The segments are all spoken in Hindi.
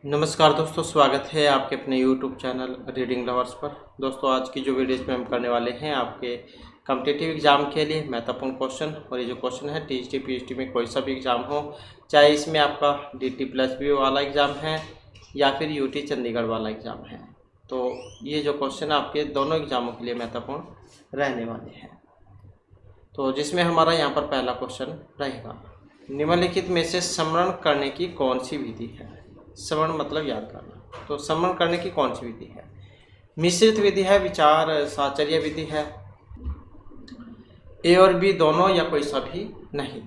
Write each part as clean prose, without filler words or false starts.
नमस्कार दोस्तों, स्वागत है आपके अपने YouTube चैनल रीडिंग लवर्स पर। दोस्तों, आज की जो वीडियो में हम करने वाले हैं आपके कॉम्पिटिटिव एग्ज़ाम के लिए महत्वपूर्ण क्वेश्चन। और ये जो क्वेश्चन है टीएसटी पीएचडी में कोई सा भी एग्ज़ाम हो, चाहे इसमें आपका DT+B वाला एग्ज़ाम है या फिर यूटी चंडीगढ़ वाला एग्ज़ाम है, तो ये जो क्वेश्चन आपके दोनों एग्ज़ामों के लिए महत्वपूर्ण रहने वाले हैं। तो जिसमें हमारा यहाँ पर पहला क्वेश्चन रहेगा, निम्नलिखित में से स्मरण करने की कौन सी विधि है। स्मरण मतलब याद करना, तो स्मरण करने की कौन सी विधि है। मिश्रित विधि है, विचार साहचर्य विधि है, ए और बी दोनों या कोई सा भी नहीं।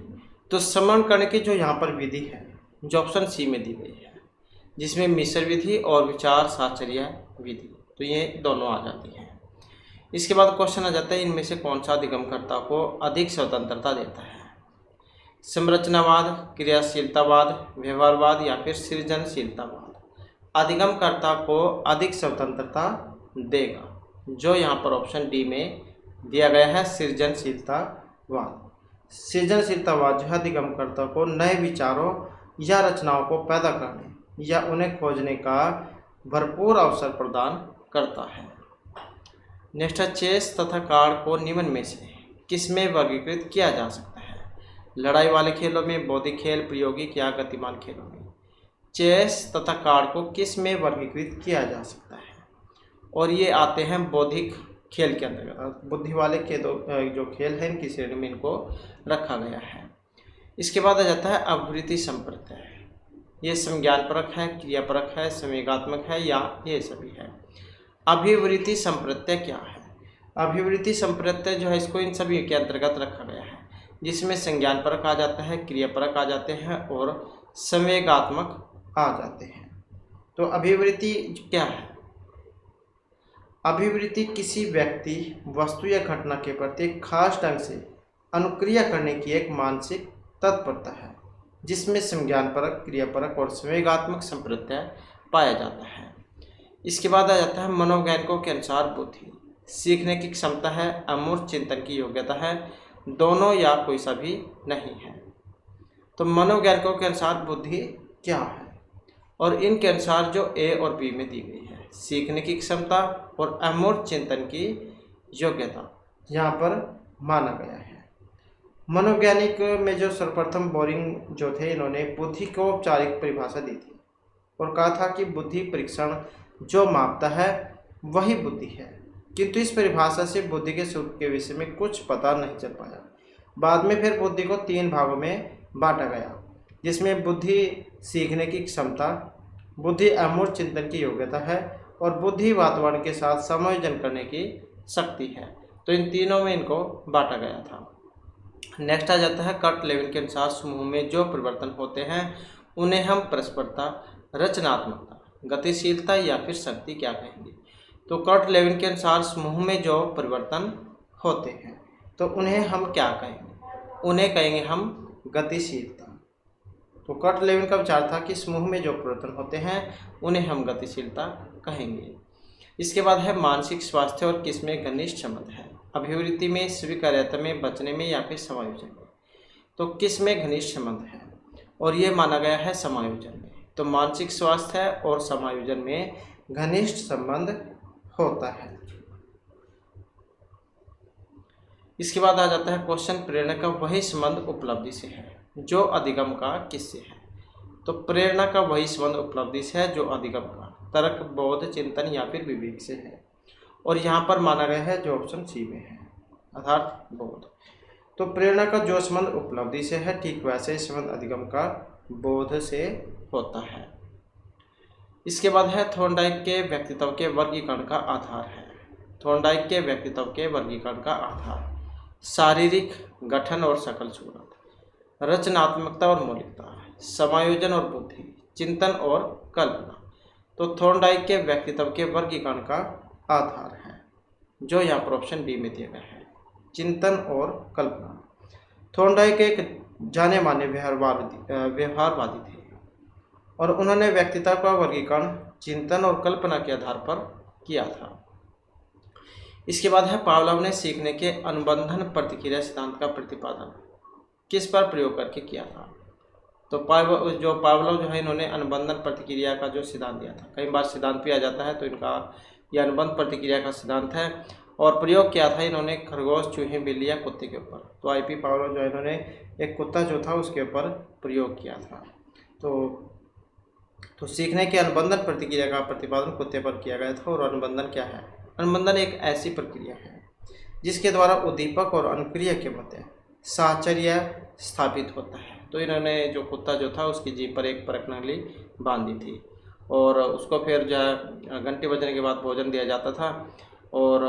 तो स्मरण करने की जो यहाँ पर विधि है जो ऑप्शन सी में दी गई है, जिसमें मिश्र विधि और विचार साहचर्य विधि, तो ये दोनों आ जाती हैं। इसके बाद क्वेश्चन आ जाता है, इनमें से कौन सा अधिगमकर्ता को अधिक स्वतंत्रता देता है। संरचनावाद, क्रियाशीलतावाद, व्यवहारवाद या फिर सृजनशीलतावाद अधिगमकर्ता को अधिक स्वतंत्रता देगा, जो यहाँ पर ऑप्शन डी में दिया गया है, सृजनशीलतावाद। सृजनशीलतावाद जो है अधिगमकर्ता को नए विचारों या रचनाओं को पैदा करने या उन्हें खोजने का भरपूर अवसर प्रदान करता है। नेक्स्ट है, चेस तथा कार्ड को निम्न में से किसमें वर्गीकृत किया जा सकता है। लड़ाई वाले खेलों में, बौद्धिक खेल, प्रायोगिक या गतिमान खेलों में। चेस तथा कार्ड को किस में वर्गीकृत किया जा सकता है, और ये आते हैं बौद्धिक खेल के अंतर्गत। बुद्धि वाले जो खेल हैं इनकी श्रेणी में इनको रखा गया है। इसके बाद आ जाता है अभिवृत्ति संप्रत्यय। ये संज्ञानपरक है, क्रियापरक है, संवेगात्मक है या ये सभी है। अभिवृत्ति संप्रत्यय क्या है। अभिवृत्ति संप्रत्यय जो है इसको इन सभी के अंतर्गत रखा गया है, जिसमें संज्ञानपरक आ जाता है, क्रियापरक आ जाते हैं और संवेगात्मक आ जाते हैं। तो अभिवृत्ति क्या है। अभिवृत्ति किसी व्यक्ति, वस्तु या घटना के प्रति खास ढंग से अनुक्रिया करने की एक मानसिक तत्परता है, जिसमें संज्ञानपरक, क्रियापरक और संवेगात्मक संप्रत्यय पाया जाता है। इसके बाद आ जाता है मनोवैज्ञानिकों के अनुसार बुद्धि सीखने की क्षमता है, अमूर्त चिंतन की योग्यता है, दोनों या कोई सा भी नहीं है। तो मनोवैज्ञानिकों के अनुसार बुद्धि क्या है, और इनके अनुसार जो ए और बी में दी गई है, सीखने की क्षमता और अमूर्त चिंतन की योग्यता यहाँ पर माना गया है। मनोवैज्ञानिक में जो सर्वप्रथम बोरिंग जो थे, इन्होंने बुद्धि को औपचारिक परिभाषा दी थी और कहा था कि बुद्धि परीक्षण जो मापता है वही बुद्धि है, किंतु इस परिभाषा से बुद्धि के स्वरूप के विषय में कुछ पता नहीं चल पाया। बाद में फिर बुद्धि को 3 भागों में बांटा गया, जिसमें बुद्धि सीखने की क्षमता, बुद्धि अमूर्त चिंतन की योग्यता है और बुद्धि वातावरण के साथ समायोजन करने की शक्ति है। तो इन तीनों में इनको बांटा गया था। नेक्स्ट आ जाता है कर्ट लेविन के अनुसार समूह में जो परिवर्तन होते हैं उन्हें हम परस्परता, रचनात्मकता, गतिशीलता या फिर शक्ति क्या कहेंगे। तो कर्ट लेविन के अनुसार समूह में जो परिवर्तन होते हैं तो उन्हें हम क्या कहेंगे, उन्हें कहेंगे हम गतिशीलता। तो कर्ट लेविन का विचार था कि समूह में जो परिवर्तन होते हैं उन्हें हम गतिशीलता कहेंगे। इसके बाद है मानसिक स्वास्थ्य और किसमें घनिष्ठ संबंध है। अभिवृत्ति में, स्वीकार्यता में, बचने में या फिर समायोजन में। तो किसमें घनिष्ठ संबंध है, और ये माना गया है समायोजन में। तो मानसिक स्वास्थ्य और समायोजन में घनिष्ठ संबंध होता है। इसके बाद आ जाता है क्वेश्चन, प्रेरणा का वही संबंध उपलब्धि से है जो अधिगम का किससे है। तो प्रेरणा का वही संबंध उपलब्धि से है जो अधिगम का तर्क, बोध, चिंतन या फिर विवेक से है, और यहाँ पर माना गया है जो ऑप्शन सी में है, अर्थात बोध। तो प्रेरणा का जो संबंध उपलब्धि से है, ठीक वैसे ही संबंध अधिगम का बोध से होता है। इसके बाद है थॉर्नडाइक के व्यक्तित्व के वर्गीकरण का आधार है। थॉर्नडाइक के व्यक्तित्व के वर्गीकरण का आधार शारीरिक गठन और सकल सूरत, रचनात्मकता और मौलिकता, समायोजन और बुद्धि, चिंतन और कल्पना। तो थॉर्नडाइक के व्यक्तित्व के वर्गीकरण का आधार है जो यहाँ पर ऑप्शन डी में दिया गया है, चिंतन और कल्पना। थॉर्नडाइक एक जाने माने व्यवहारवादी थे और उन्होंने व्यक्तित्व का वर्गीकरण चिंतन और कल्पना के आधार पर किया था। इसके बाद है पावलोव ने सीखने के अनुबंधन प्रतिक्रिया सिद्धांत का प्रतिपादन किस पर प्रयोग करके किया था। तो जो पावलोव जो है इन्होंने अनुबंधन प्रतिक्रिया का जो सिद्धांत दिया था, कई बार सिद्धांत भी आ जाता है, तो इनका यह अनुबंध प्रतिक्रिया का सिद्धांत है। और प्रयोग किया था इन्होंने खरगोश, चूहे, बिल्ली या कुत्ते के ऊपर। तो आई पी पावलोव जो है इन्होंने एक कुत्ता जो था उसके ऊपर प्रयोग किया था। तो सीखने के अनुबंधन प्रतिक्रिया का प्रतिपादन कुत्ते पर किया गया था। और अनुबंधन क्या है? अनुबंधन एक ऐसी प्रक्रिया है जिसके द्वारा उद्दीपक और अनुक्रिया के मध्य साहचर्य स्थापित होता है। तो इन्होंने जो कुत्ता जो था उसकी जीभ पर एक परख नली बांध दी थी और उसको फिर जो है घंटे बजने के बाद भोजन दिया जाता था और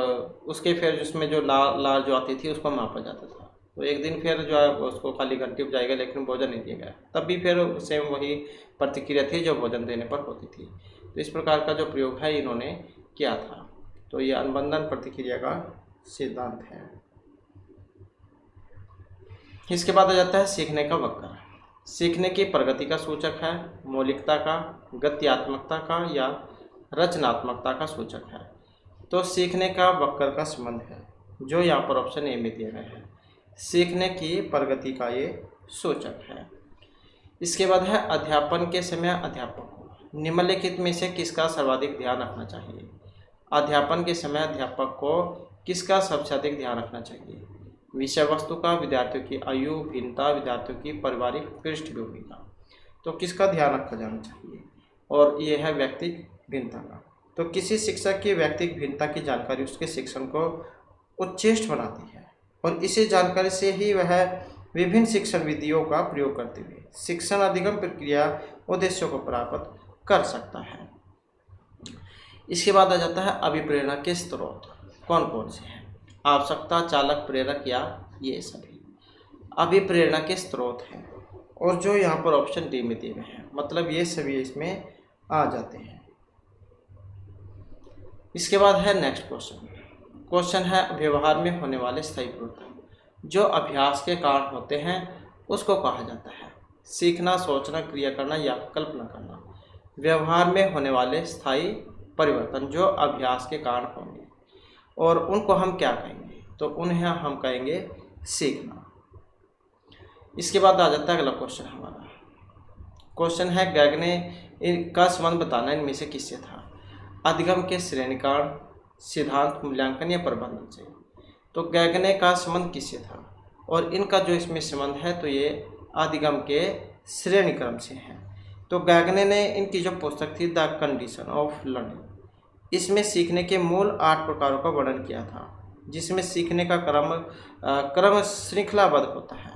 उसके फिर उसमें जो लार जो आती थी उसको मापा जाता था। तो एक दिन फिर जो है उसको खाली घंटी बजाएगा लेकिन भोजन नहीं दिया गया, तब भी फिर सेम वही प्रतिक्रिया थी जो भोजन देने पर होती थी। तो इस प्रकार का जो प्रयोग है इन्होंने किया था। तो ये अनुबंधन प्रतिक्रिया का सिद्धांत है। इसके बाद आ जाता है सीखने का वक्र। सीखने की प्रगति का सूचक है, मौलिकता का, गत्यात्मकता का या रचनात्मकता का सूचक है। तो सीखने का वक्र का संबंध है जो यहाँ पर ऑप्शन ए में दिया गया है, सीखने की प्रगति का ये सूचक है। इसके बाद है अध्यापन के समय अध्यापक को निम्नलिखित में से किसका सर्वाधिक ध्यान रखना चाहिए? अध्यापन के समय अध्यापक को किसका सबसे अधिक ध्यान रखना चाहिए? विषय वस्तु का, विद्यार्थियों की आयु, भिन्नता, विद्यार्थियों की पारिवारिक पृष्ठभूमि का। तो किसका ध्यान रखा जाना चाहिए? और ये है व्यक्तिक भिन्नता का। तो किसी शिक्षक की व्यक्तिक भिन्नता की जानकारी उसके शिक्षण को उत्कृष्ट बनाती है और इसी जानकारी से ही वह विभिन्न शिक्षण विधियों का प्रयोग करते हुए शिक्षण अधिगम प्रक्रिया उद्देश्यों को प्राप्त कर सकता है। इसके बाद आ जाता है अभिप्रेरणा के स्रोत कौन कौन से हैं? आवश्यकता, चालक, प्रेरक या ये सभी अभिप्रेरणा के स्रोत हैं। और जो यहाँ पर ऑप्शन डी में दिए गए हैं, मतलब ये सभी इसमें आ जाते हैं। इसके बाद है नेक्स्ट क्वेश्चन है व्यवहार में होने वाले स्थायी परिवर्तन जो अभ्यास के कारण होते हैं उसको कहा जाता है सीखना, सोचना, क्रिया करना या कल्पना करना। व्यवहार में होने वाले स्थायी परिवर्तन जो अभ्यास के कारण होंगे और उनको हम क्या कहेंगे? तो उन्हें हम कहेंगे सीखना। इसके बाद आ जाता है अगला क्वेश्चन हमारा। क्वेश्चन है गैगने का संबंध बताना इनमें से किससे था? अधिगम के श्रेणीकरण, सिद्धांत, मूल्यांकन या प्रबंधन से। तो गैगने का संबंध किससे था? और इनका जो इसमें संबंध है तो ये अधिगम के श्रेणीक्रम से है। तो गैगने ने इनकी जो पुस्तक थी द कंडीशन ऑफ लर्निंग, इसमें सीखने के मूल 8 प्रकारों का वर्णन किया था जिसमें सीखने का क्रम श्रृंखलाबद्ध होता है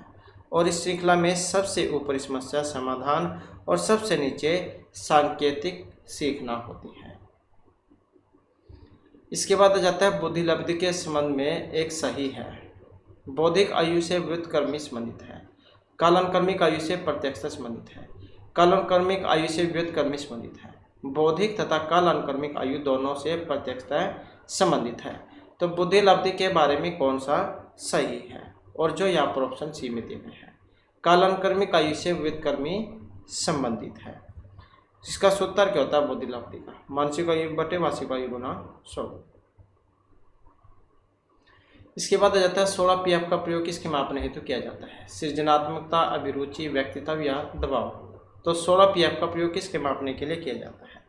और इस श्रृंखला में सबसे ऊपर समस्या समाधान और सबसे नीचे सांकेतिक सीखना होती है। इसके बाद आ जाता है बुद्धि लब्धि के संबंध में एक सही है। बौद्धिक आयु से व्युत्क्रमी संबंधित है, कालानुक्रमिक आयु से प्रत्यक्ष संबंधित है, कालानुक्रमिक आयु से व्युत्क्रमी संबंधित है, बौद्धिक तथा कालानुक्रमिक आयु दोनों से प्रत्यक्षतः संबंधित है। तो बुद्धि लब्धि के बारे में कौन सा सही है? और जो यहाँ पर ऑप्शन सी में दिए गए हैं, कालानुक्रमिक आयु से व्युत्क्रमी संबंधित है। इसका सूत्र क्या होता है बुद्धि लब्धि का? मानसिक आयु बटे वार्षिक आयु गुना 100। इसके बाद आ जाता है 16 PF का प्रयोग किसके मापने हेतु किया जाता है? सृजनात्मकता, अभिरुचि, व्यक्तित्व या दबाव। तो 16 PF का प्रयोग किसके मापने के लिए किया जाता है?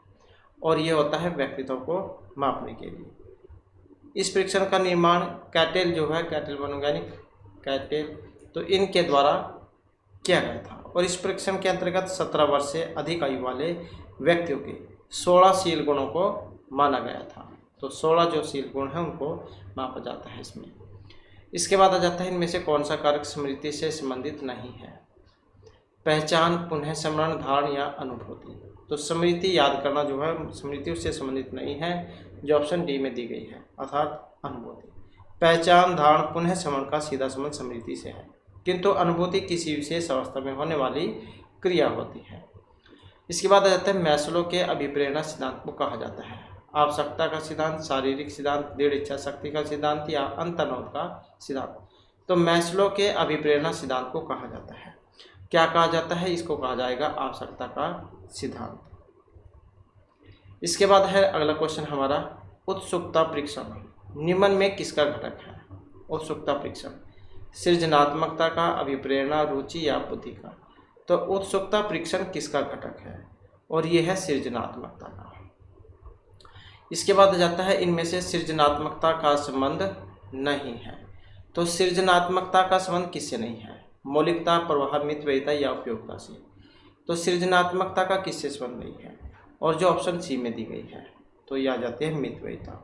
और ये होता है व्यक्तित्व को मापने के लिए। इस परीक्षण का निर्माण कैटेल जो है, कैटेल मनोवैज्ञानिक कैटेल, तो इनके द्वारा किया गया था और इस परीक्षण के अंतर्गत 17 वर्ष से अधिक आयु वाले व्यक्तियों के 16 शील गुणों को माना गया था। तो 16 जो शील गुण हैं उनको मापा जाता है इसमें। इसके बाद आ जाता है इनमें से कौन सा कारक स्मृति से संबंधित नहीं है? पहचान, पुनः स्मरण, धारण या अनुभूति। तो स्मृति याद करना जो है स्मृति उससे संबंधित नहीं है, जो ऑप्शन डी में दी गई है, अर्थात अनुभूति। पहचान, धारण, पुनः स्मरण का सीधा संबंध स्मृति से है, किंतु अनुभूति किसी विशेष अवस्था में होने वाली क्रिया होती है। इसके बाद आ जाता है मैस्लो के अभिप्रेरणा सिद्धांत को कहा जाता है आवश्यकता का सिद्धांत, शारीरिक सिद्धांत, दृढ़ इच्छा शक्ति का सिद्धांत या अंतर्नोद का सिद्धांत। तो मैस्लो के अभिप्रेरणा सिद्धांत को कहा जाता है, क्या कहा जाता है? इसको कहा जाएगा आवश्यकता का सिद्धांत। इसके बाद है अगला क्वेश्चन हमारा उत्सुकता परीक्षण निम्न में किसका घटक है? उत्सुकता परीक्षण सृजनात्मकता का, अभिप्रेरणा, रुचि या बुद्धि का। तो उत्सुकता परीक्षण किसका घटक है? और ये है सृजनात्मकता का। इसके बाद जाता है इनमें से सृजनात्मकता का संबंध नहीं है। तो सृजनात्मकता का संबंध किससे नहीं है? मौलिकता, प्रवाह, मितव्ययिता या उपयोगिता से। तो सृजनात्मकता का किससे संबंध नहीं है? और जो ऑप्शन सी में दी गई है तो ये आ जाती है मितव्ययिता।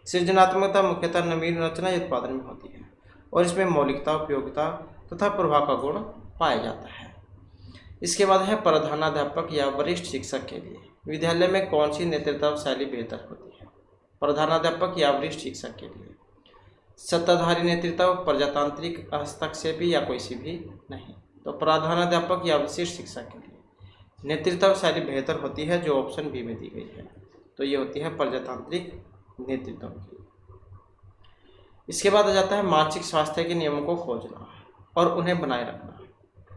सृजनात्मकता मुख्यतः नवीन रचना या उत्पादन में होती है और इसमें मौलिकता, उपयोगिता तथा प्रभाव का गुण पाया जाता है। इसके बाद है प्रधानाध्यापक या वरिष्ठ शिक्षक के लिए विद्यालय में कौन सी नेतृत्व शैली बेहतर होती है? प्रधानाध्यापक या वरिष्ठ शिक्षक के लिए सत्ताधारी नेतृत्व, प्रजातांत्रिक, हस्तक्षेपी या कोई सी भी नहीं। तो प्रधानाध्यापक या वरिष्ठ शिक्षक के लिए नेतृत्व शैली बेहतर होती है जो ऑप्शन बी में दी गई है। तो ये होती है प्रजातांत्रिक नेतृत्व की। इसके बाद आ जाता है मानसिक स्वास्थ्य के नियमों को खोजना और उन्हें बनाए रखना।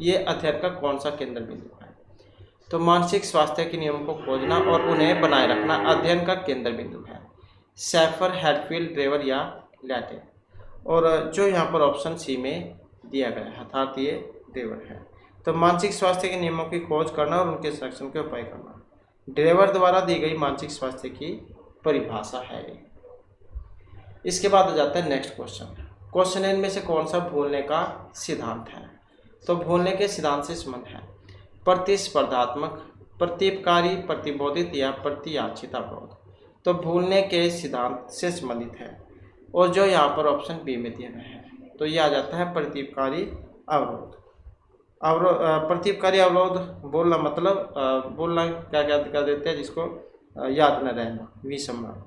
ये अध्ययन का कौन सा केंद्र बिंदु है? तो मानसिक स्वास्थ्य के नियमों को खोजना और उन्हें बनाए रखना अध्ययन का केंद्र बिंदु है। सैफर, हैडफील्ड, ड्रेवर या लैटे। और जो यहाँ पर ऑप्शन सी में दिया गया है अर्थात ये ड्रेवर है। तो मानसिक स्वास्थ्य के नियमों की खोज करना और उनके संरक्षण के उपाय करना ड्रेवर द्वारा दी गई मानसिक स्वास्थ्य की परिभाषा है। इसके बाद आ जाता है नेक्स्ट क्वेश्चन। क्वेश्चन इनमें से कौन सा भूलने का सिद्धांत है? तो भूलने के सिद्धांत से संबंध है प्रतिस्पर्धात्मक, प्रतिपकारी, प्रतिबोधित या प्रतियाचित अवरोध। तो भूलने के सिद्धांत से संबंधित है और जो यहाँ पर ऑप्शन बी में दिया गया है तो ये आ जाता है प्रतिपकारी अवरोध। प्रतिपकारी अवरोध बोलना मतलब बोलना क्या क्या कर देते हैं जिसको याद न रहना, विस्मरण।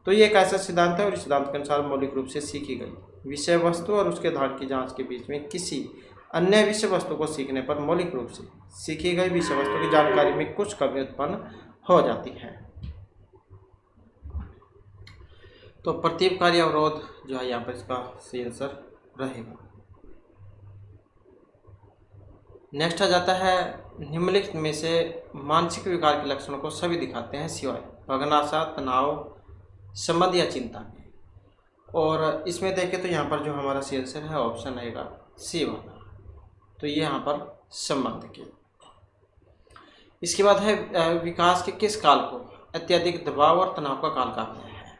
तो ये एक ऐसा सिद्धांत है और इस सिद्धांत के अनुसार मौलिक रूप से सीखी गई विषय वस्तु और उसके ढाल की जांच के बीच में किसी अन्य विषय वस्तु को सीखने पर मौलिक रूप से सीखी गई विषय वस्तु की जानकारी में कुछ कमी उत्पन्न हो जाती है। तो प्रतिपकारी अवरोध जो है यहाँ पर इसका सही आंसर रहेगा। नेक्स्ट आ जाता है निम्नलिखित में से मानसिक विकार के लक्षणों को सभी दिखाते हैं सिवाय भग्नाशा, तनाव, संबंध या चिंता के। और इसमें देखें तो यहाँ पर जो हमारा सही आंसर है ऑप्शन आएगा सी वाला। तो ये यहाँ पर संबंध के। इसके बाद है विकास के किस काल को अत्यधिक दबाव और तनाव का काल कहा गया है?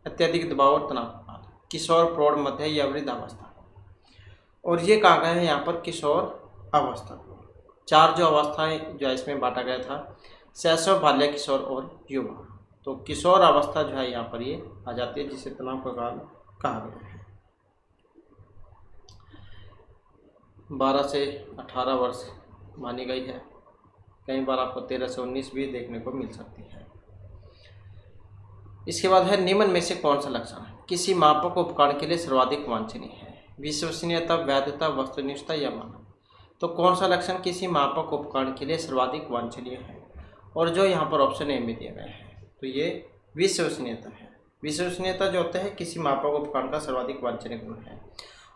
अत्यधिक दबाव और तनाव का काल किशोर, प्रौढ़, मध्य या वृद्धावस्था। और ये कहा गया है यहाँ पर किशोर अवस्था को। चार जो अवस्थाएं जो इसमें बांटा गया था शैशव, बाल्य, किशोर और युवा। तो किशोर अवस्था जो है यहाँ पर ये आ जाती है जिसे तनाव का काल कहा गया है। 12 से 18 वर्ष मानी गई है, कई बार आपको 13 से 19 भी देखने को मिल सकती है। इसके बाद है निम्न में से कौन सा लक्षण किसी मापक उपकरण के लिए सर्वाधिक वांछनीय है? विश्वसनीयता, वैधता, वस्तुनिष्ठता या मानक। तो कौन सा लक्षण किसी मापक उपकरण के लिए सर्वाधिक वांछनीय है? और जो यहाँ पर ऑप्शन ए में दिया गया है तो ये विश्वसनीयता है। विश्वसनीयता जो होता है किसी मापक उपकरण का सर्वाधिक वांछनीय गुण है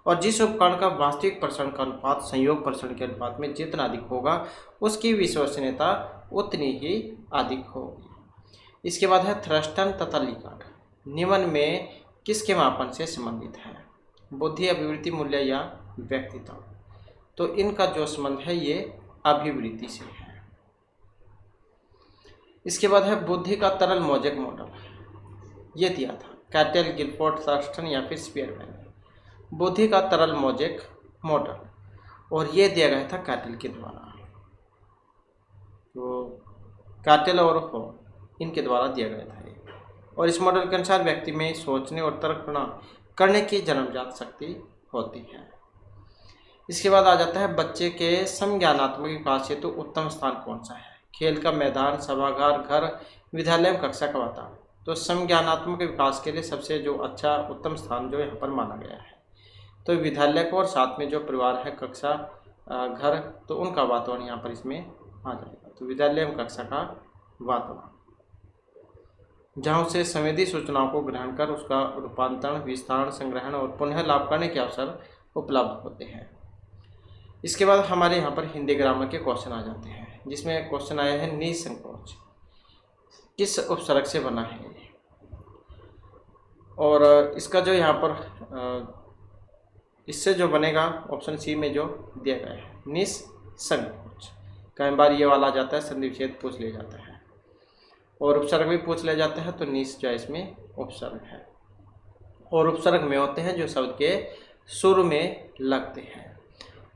और जिस उपकरण का वास्तविक प्रसारण का अनुपात संयोग प्रसारण के अनुपात में जितना अधिक होगा उसकी विश्वसनीयता उतनी ही अधिक होगी। इसके बाद है थ्रस्टन तथा लिकार्ड निम्न में किसके मापन से संबंधित है? बुद्धि, अभिवृत्ति, मूल्य या व्यक्तित्व। तो इनका जो संबंध है ये अभिवृत्ति से है। इसके बाद है बुद्धि का तरल मौजक मॉडल, ये दिया था कैटेल, गिलफोर्ड, थ्रस्टन या फिर स्पीयरमैन। बुद्धि का तरल मौजक मॉडल और ये दिया गया था कैटेल के द्वारा। तो कैटेल और हो इनके द्वारा दिया गया था ये। और इस मॉडल के अनुसार व्यक्ति में सोचने और तर्क करने की जन्मजात शक्ति होती है। इसके बाद आ जाता है बच्चे के संज्ञानात्मक विकास हेतु उत्तम स्थान कौन सा है? खेल का मैदान, सभागार, घर, विद्यालय, कक्षा का वातावरण। तो संज्ञानात्मक विकास के लिए सबसे जो अच्छा उत्तम स्थान जो यहाँ पर माना गया है तो विद्यालय को और साथ में जो परिवार है, कक्षा, घर, तो उनका वातावरण यहाँ पर इसमें आ जाएगा। तो विद्यालय एवं कक्षा का वातावरण जहाँ से संवेदी सूचनाओं को ग्रहण कर उसका रूपांतरण, विस्तारण, संग्रहण और पुनः लाभ करने के अवसर उपलब्ध होते हैं। इसके बाद हमारे यहाँ पर हिंदी ग्रामर के क्वेश्चन आ जाते हैं जिसमें क्वेश्चन आया है निसंकोच किस उपसर्ग से बना है? और इसका जो यहाँ पर इससे जो बनेगा ऑप्शन सी में जो दिया गया है संकोच। कई बार ये वाला आ जाता है, संधि विच्छेद पूछ लिया जाता है और उपसर्ग भी पूछ लिया जाता है, तो नीस जो है इसमें उपसर्ग है। और उपसर्ग में होते हैं जो शब्द के शुरू में लगते हैं।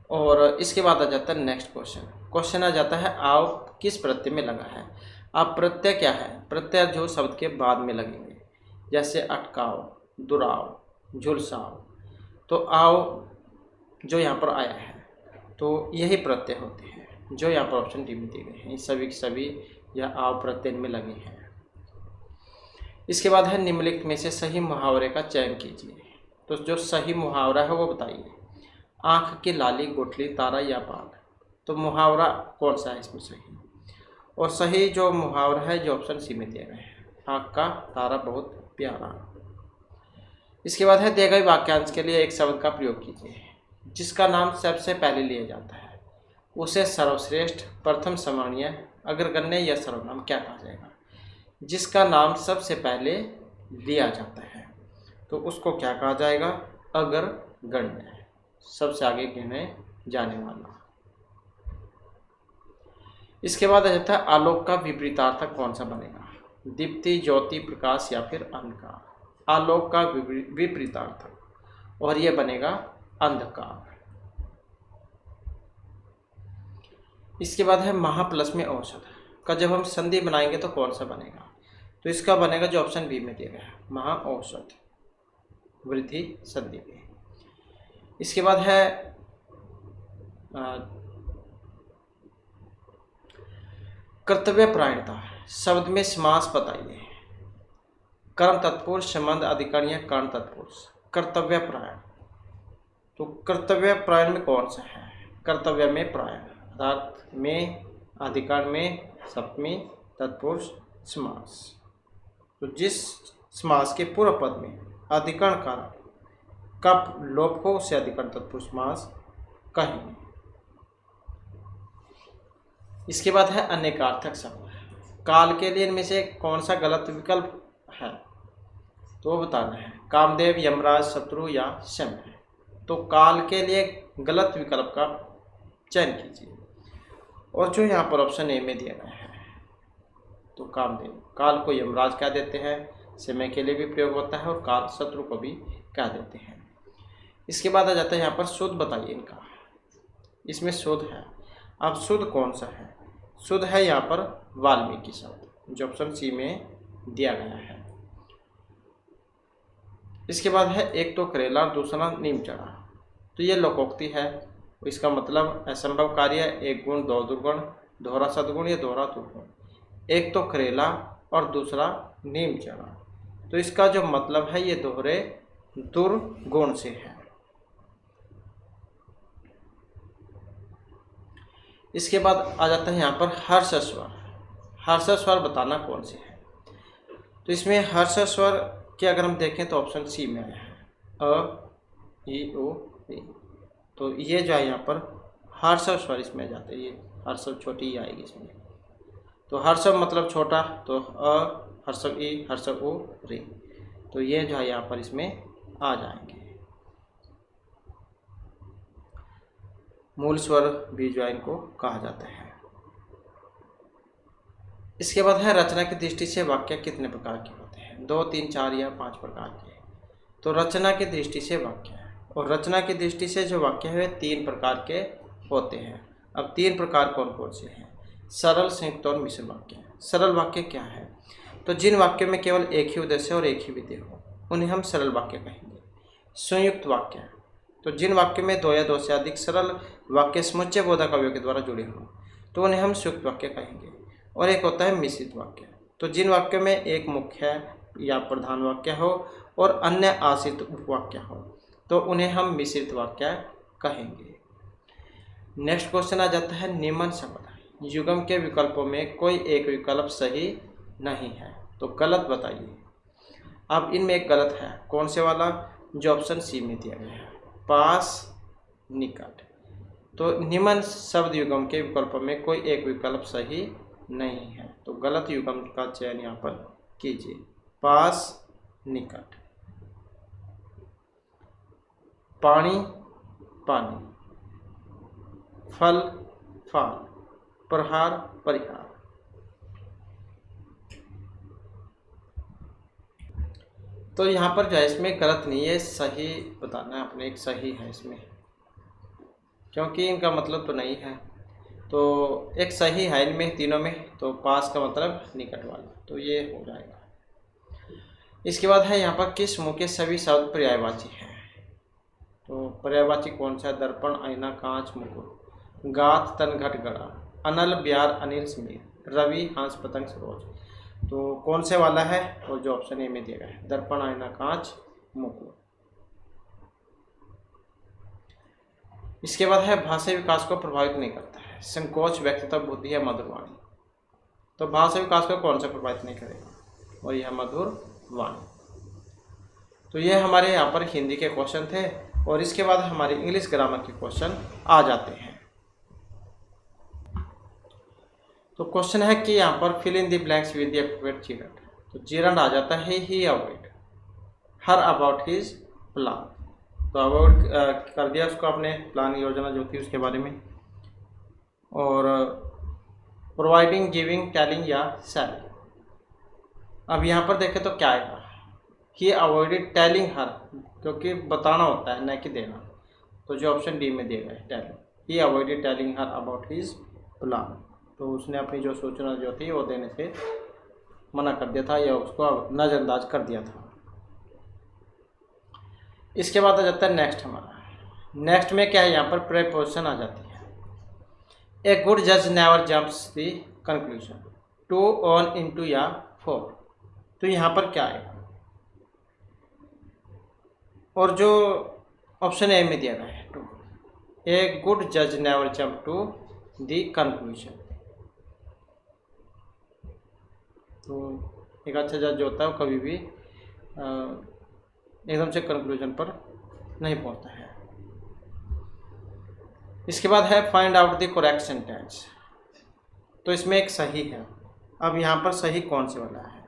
और इसके बाद आ जाता है नेक्स्ट क्वेश्चन आ जाता है आओ किस प्रत्यय में लगा है। अब प्रत्यय क्या है? प्रत्यय जो शब्द के बाद में लगेंगे, जैसे अटकाओ, दुराओ, झुलसाओ। तो आओ जो यहाँ पर आया है तो यही प्रत्यय होते हैं जो यहाँ पर ऑप्शन डी में दिए गए हैं। सभी के सभी यह आओ प्रत्यय में लगे हैं। इसके बाद है निम्नलिखित में से सही मुहावरे का चयन कीजिए। तो जो सही मुहावरा है वो बताइए। आँख की लाली, गुठली, तारा या बाल। तो मुहावरा कौन सा है इसमें सही? और सही जो मुहावरा है जो ऑप्शन सी में दिए गए हैं, आँख का तारा बहुत प्यारा। इसके बाद है दिए गए वाक्यांश के लिए एक शब्द का प्रयोग कीजिए। जिसका नाम सबसे पहले लिया जाता है उसे सर्वश्रेष्ठ, प्रथम, सम्मानीय, अग्रगण्य या सर्वनाम क्या कहा जाएगा? जिसका नाम सबसे पहले लिया जाता है तो उसको क्या कहा जाएगा? अग्रगण्य, सबसे आगे गिने जाने वाला। इसके बाद आ जाता है आलोक का विपरीतार्थक कौन सा बनेगा? दीप्ति, ज्योति, प्रकाश या फिर अंधकार। आलोक का विपरीतार्थक और यह बनेगा अंधकार। इसके बाद है महा प्लस में औसत का जब हम संधि बनाएंगे तो कौन सा बनेगा? तो इसका बनेगा जो ऑप्शन बी में दिया गया है, महा औसत, वृद्धि संधि में। इसके बाद है कर्तव्य परायणता शब्द में समास बताइए। कर्म तत्पुरुष, संबंध अधिकरण या कर्ण तत्पुरुष। कर्तव्य परायण, तो कर्तव्य परायण में कौन सा है? कर्तव्य में परायण, अर्थात में, अधिकरण में, सप्तमी, तत्पुरुष, समास। तो जिस समास के पूर्व पद में अधिकरण का लोप हो उसे अधिकरण तत्पुरुष समास कहेंगे। इसके बाद है अनेकार्थक शब्द। काल के लिए इनमें से कौन सा गलत विकल्प है तो वो बताना है। कामदेव, यमराज, शत्रु या समय। तो काल के लिए गलत विकल्प का चयन कीजिए और जो यहाँ पर ऑप्शन ए में दिया गया है तो कामदेव। काल को यमराज कह देते हैं, समय के लिए भी प्रयोग होता है और काल शत्रु को भी कह देते हैं। इसके बाद आ जाता है यहाँ पर शुद्ध बताइए इनका। इसमें शुद्ध है, अब शुद्ध कौन सा है? शुद्ध है यहाँ पर वाल्मीकि शब्द जो ऑप्शन सी में दिया गया है। इसके बाद है एक तो करेला और दूसरा नीम चढ़ा। तो ये लोकोक्ति है, इसका मतलब असंभव कार्य, एक गुण दो दुर्गुण, दोहरा सदगुण या दोहरा दुर्गुण। एक तो करेला और दूसरा नीम चढ़ा, तो इसका जो मतलब है ये दोहरे दुर्गुण से है। इसके बाद आ जाता है यहाँ पर हर्ष स्वर। हर्ष स्वर बताना कौन से है? तो इसमें हर्ष स्वर के अगर हम देखें तो ऑप्शन सी में आया है, अ, ई, ओ, ई। तो ये जो है यहाँ पर हर्ष स्वर इसमें आ जाता है, ये हर्ष छोटी ही आएगी इसमें। तो हर्ष मतलब छोटा, तो अ, हर्ष ई, हर्ष ओ, रे। तो ये जो है यहाँ पर इसमें आ जाएंगे। मूल स्वर भी जो है इनको कहा जाता है। इसके बाद है रचना की दृष्टि से वाक्य कितने प्रकार के होते हैं? 2, 3, 4 या 5 प्रकार के। तो रचना की दृष्टि से वाक्य है, और रचना की दृष्टि से जो वाक्य है वे 3 प्रकार के होते हैं। अब 3 प्रकार कौन कौन से हैं? सरल, संयुक्त और मिश्र वाक्य। सरल वाक्य क्या है? तो जिन वाक्यों में केवल एक ही उद्देश्य और एक ही विधेय हो उन्हें हम सरल वाक्य कहेंगे। संयुक्त वाक्य, तो जिन वाक्यों में 2 या 2 से अधिक सरल वाक्य समुच्चय बोधक अवयव के द्वारा जुड़े हों तो उन्हें हम संयुक्त वाक्य कहेंगे। और एक होता है मिश्रित वाक्य, तो जिन वाक्यों में एक मुख्य या प्रधान वाक्य हो और अन्य आश्रित उपवाक्य हो तो उन्हें हम मिश्रित वाक्य कहेंगे। नेक्स्ट क्वेश्चन आ जाता है निम्न शब्द युग्म के विकल्पों में कोई एक विकल्प सही नहीं है तो गलत बताइए। अब इनमें एक गलत है, कौन से वाला? जो ऑप्शन सी में दिया गया है, पास, निकट। तो निम्न शब्द युग्म के विकल्पों में कोई एक विकल्प सही नहीं है तो गलत युग्म का चयन यहाँ पर कीजिए, पास, निकट। पानी, पानी, फल, फाल, प्रहार, परिहार। तो यहाँ पर जो है इसमें गलत नहीं है, सही बताना है अपने, एक सही है इसमें, क्योंकि इनका मतलब तो नहीं है। तो एक सही है इनमें तीनों में, तो पास का मतलब निकट वाला, तो ये हो जाएगा। इसके बाद है यहाँ पर किस मुँह के सभी शब्द पर्यायवाची हैं। तो पर्यायवाची कौन सा है? दर्पण, आईना, कांच, मुकुट, गात, तन, घट, गड़ा, अनल, ब्यार, अनिल, समीर, रवि, हंस, पतंग, सरोज। तो कौन से वाला है? और जो ऑप्शन ए में दिया गया है, दर्पण, आईना, कांच, मुकुट। इसके बाद है भाषा विकास को प्रभावित नहीं करता है, संकोच, व्यक्तित्व, बुद्धि या मधुर वाणी। तो भाषा विकास को कौन सा प्रभावित नहीं करेगा? और यह मधुर वाणी। तो ये हमारे यहाँ पर हिंदी के क्वेश्चन थे, और इसके बाद हमारे इंग्लिश ग्रामर के क्वेश्चन आ जाते हैं। तो क्वेश्चन है कि यहाँ पर fill in the blanks with the appropriate gerund. तो जीरंड आ जाता है he avoid, her about his plan. तो अवॉइड कर दिया उसको अपने प्लान, योजना जो थी उसके बारे में। और प्रोवाइडिंग, गिविंग, टेलिंग या सेलिंग। अब यहाँ पर देखें तो क्या आएगा? ही अवॉइडेड टेलिंग हर, क्योंकि बताना होता है न कि देना। तो जो ऑप्शन डी में दिया गया है telling, he avoided telling her about his plan. तो उसने अपनी जो सूचना जो थी वो देने से मना कर दिया था, या उसको नज़रअंदाज कर दिया था। इसके बाद आ जाता है नेक्स्ट हमारा। नेक्स्ट में क्या है? यहाँ पर प्रीपोजिशन आ जाती है। ए गुड जज never jumps the conclusion, to, on, into या फॉर। तो यहाँ पर क्या आएगा? और जो ऑप्शन ए में दिया गया है टू, ए गुड जज never jump to the conclusion. तो एक अच्छा जज जो होता है वो कभी भी एकदम से कंक्लूजन पर नहीं पहुंचता है। इसके बाद है find out the correct sentence. तो इसमें एक सही है। अब यहाँ पर सही कौन से वाला है?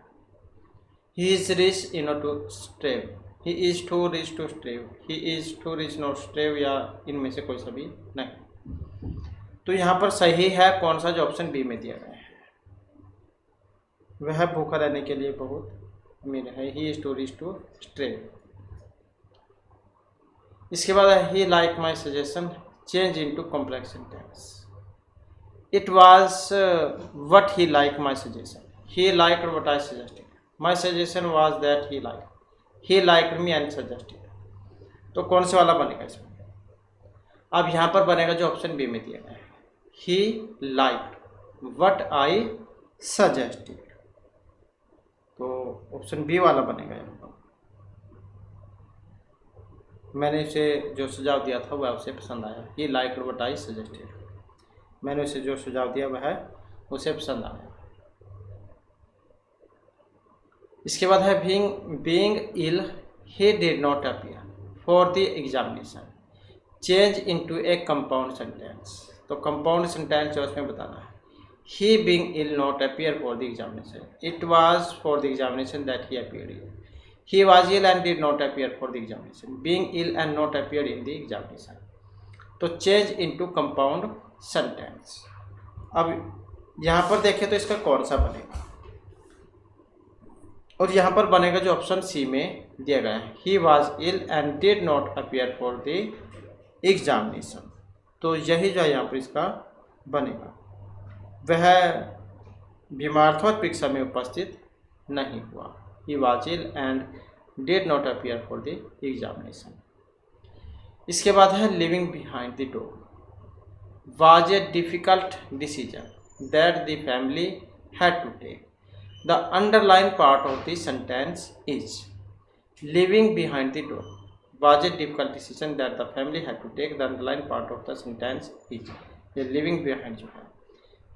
He is rich in to starve, he is too rich to starve, he is too rich not starve, या इनमें से कोई सा भी नहीं। तो यहाँ पर सही है कौन सा? जो ऑप्शन बी में दिया गया है, वह भूखा रहने के लिए बहुत अमीर है, he is too rich to starve. इसके बाद है he like my suggestion, change into complex sentence. It was what he like my suggestion, he liked what I suggested, my suggestion was that he liked me and suggested. तो कौन से वाला बनेगा इसमें? अब यहाँ पर बनेगा जो ऑप्शन बी में दिया गया है, ही लाइक्ड व्हाट आई सजेस्टेड। तो ऑप्शन बी वाला बनेगा यहाँ पर। मैंने इसे जो सुझाव दिया था वह उसे पसंद आया, ही लाइक्ड व्हाट आई सजेस्टेड। मैंने उसे जो सुझाव दिया वह उसे पसंद आया। इसके बाद है being ill, he did not appear for the examination, change into a compound sentence. तो कंपाउंड सेंटेंस जो उसमें बताना है, he being ill not appear for the examination, it was for the examination that he appeared ill, he was ill and did not appear for the examination, being ill and not appeared in the examination। तो चेंज इनटू कंपाउंड सेंटेंस। अब यहाँ पर देखें तो इसका कौन सा बनेगा? और यहाँ पर बनेगा जो ऑप्शन सी में दिया गया है, he was ill and did not appear for the examination। तो यही जो है यहाँ पर इसका बनेगा, वह बीमार था और परीक्षा में उपस्थित नहीं हुआ। He was ill and did not appear for the examination. इसके बाद है living behind the door was a difficult decision that the family had to take. The underline part of the sentence is living behind the door was a difficult decision that the family had to take. The underline part of the sentence is, ये लिविंग बिहाइंड जो है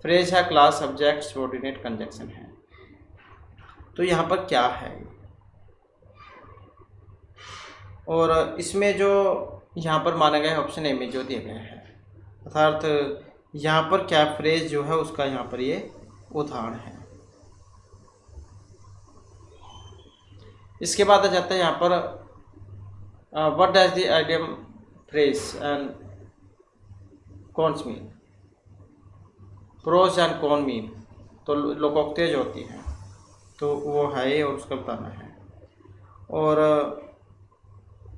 फ्रेज है, क्लास, सब्जेक्ट, सबऑर्डिनेट, कंजंक्शन है। तो यहाँ पर क्या है? और इसमें जो यहाँ पर माना गया है ऑप्शन ए में जो दिया गया है, अर्थात यहाँ पर क्या फ्रेज जो है उसका यहाँ पर ये उदाहरण है। इसके बाद आ जाता है यहाँ पर what does the idiom phrase and cons mean. Pros and cons mean, तो लोकोक्तियाँ जो होती हैं तो वो है और उसका बताना है। और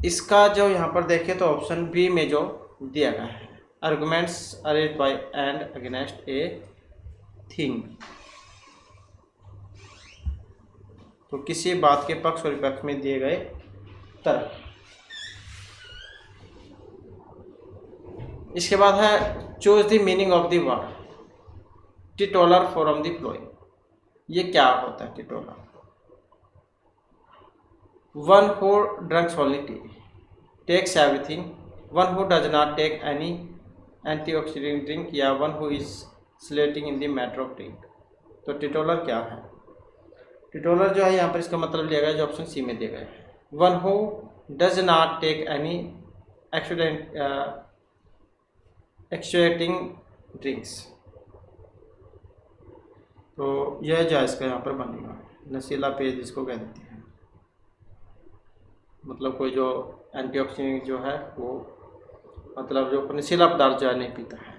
इसका जो यहाँ पर देखें तो ऑप्शन बी में जो दिया गया है, arguments arranged bye and against a thing, तो किसी बात के पक्ष और विपक्ष में दिए गए तर्क। इसके बाद है choose the meaning of the word teetotaler from the following. ये क्या होता है teetotaler? One who drinks only tea, takes everything, one who does not take any antioxidant drink, या one who is slating in the matter of drink. तो टीटोलर क्या है? टीटोलर जो है यहाँ पर इसका मतलब लिया गया जो ऑप्शन सी में दिया गया है, one who does not take any intoxicating drinks. तो यह जो है इसका यहाँ पर बनेगा नशीला पेय जिसको कह देते हैं, मतलब कोई जो एंटीऑक्सीडेंट जो है वो, मतलब जो नशीला पदार्थ जो है नहीं पीता है,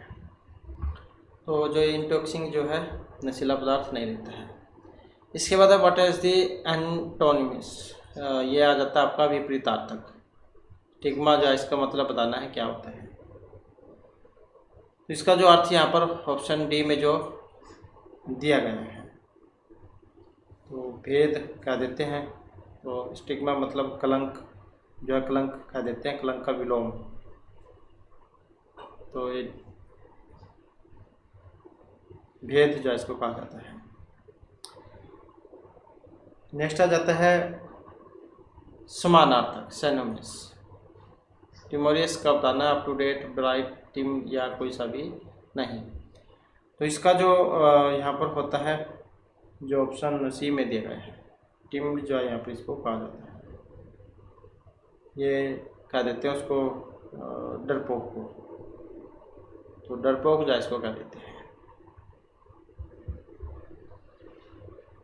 तो जो एंटीऑक्सीडेंट जो है नशीला पदार्थ नहीं लेता है। इसके बाद व्हाट इज द एंटोनिम्स, ये आ जाता है आपका विपरीतार्थक। स्टिग्मा जो है इसका मतलब बताना है क्या होता है। तो इसका जो अर्थ यहाँ पर ऑप्शन डी में जो दिया गया है, तो भेद कह देते हैं। तो स्टिग्मा मतलब कलंक जो है, कलंक कह देते हैं, कलंक का विलोम। तो ये भेद जो है इसको कहा जाता है। नेक्स्ट आ जाता है समानार्थक सिनोनिम्स। टिमोरियस का बताना अप टू डेट, ब्राइट, टिम या कोई सा भी नहीं। तो इसका जो यहाँ पर होता है जो ऑप्शन सी में दिया गया है, टिम जो है यहाँ पर इसको कहा जाता है, ये कह देते हैं उसको डरपोक को। तो डरपोक जो है इसको कह देते हैं।